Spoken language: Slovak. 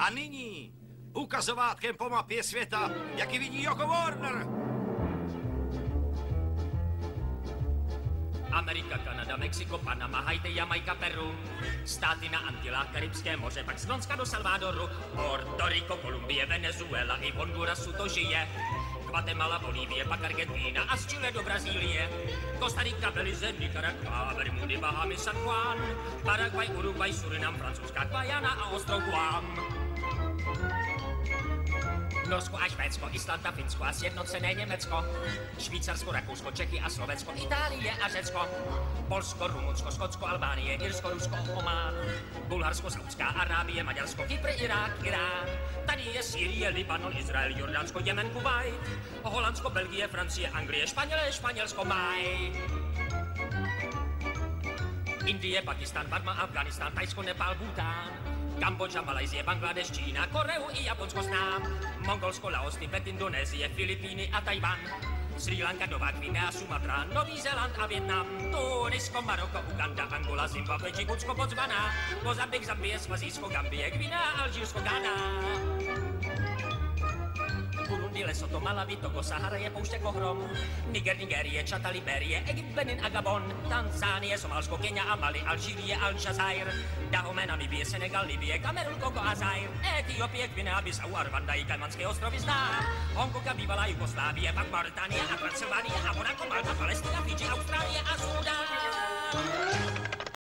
A nyní ukazovátkem po mapě světa, jak ji vidí Joko Warner. Amerika, Kanada, Mexiko, Panama, Haiti, Jamajka, Peru. Státy na Antilách, Karibské moře, pak z Grónska do Salvadoru. Puerto Rico, Kolumbie, Venezuela i Hondurasu to žije. Guatemala, Bolívie, pak Argentina a z Chile do Brazílie. Costa Rica, Belize, Nicaragua, Bermudy, Bahamy, San Juan. Paraguay, Uruguay, Surinam, Francouzská Guyana a ostrov Guam. Norsko a Švédsko, Island a Finsko a sjednocené Německo. Švýcarsko, Rakousko, Čechy a Slovensko, Itálie a Řecko. Polsko, Rumunsko, Skotsko, Albánie, Irsko, Rusko, Omán. Bulharsko, Saudská Arábie, Maďarsko, Kypr, Irák, Irán. Tady je Sýrie, Libanon, Izrael, Jordánsko, Jemen, Kuwait. Holandsko, Belgie, Francie, Anglie, Španělsko, Maj. Indie, Pakistan, Barma, Afganistán, Tajsko, Nepál, Bhután. Kambodža, Malajzie, Bangladeš, Čína, Koreu i Japonsko znám. Mongolsko, Laos, Tibet, Indonésie, Filipíny a Tajvan. Srí Lanka, Nová Gvinea, Sumatra, Nový Zéland a Vietnam. Tunisko, Maroko, Uganda, Angola, Zimbabwe, Džibutsko, Botswana. Mozambik, Zambie, Svazijsko, Gambie, Gvinea, Alžírsko, Ghana. Burundi, Lesotho, Malawi, Togo, Sahara je pouště kohrom. Niger, Nigérie, Čad a Liberie, Egypt, Benin a Gabon. Tanzánie, Somálsko, Kenia a Mali, Alžírie, Alžazair. Dahomey, Namibie, Senegal, Libye, Kamerun, Kongo a Zaire. Etiopie, Gvinea, Bissau a Rwanda i Kajmanské ostrovy znám. Hongkong a bývalá Jugoslávie, pak Mauritánie a Transylvánie a Monako, Malta, Palestina, Fidži, Austrálie a Súdán.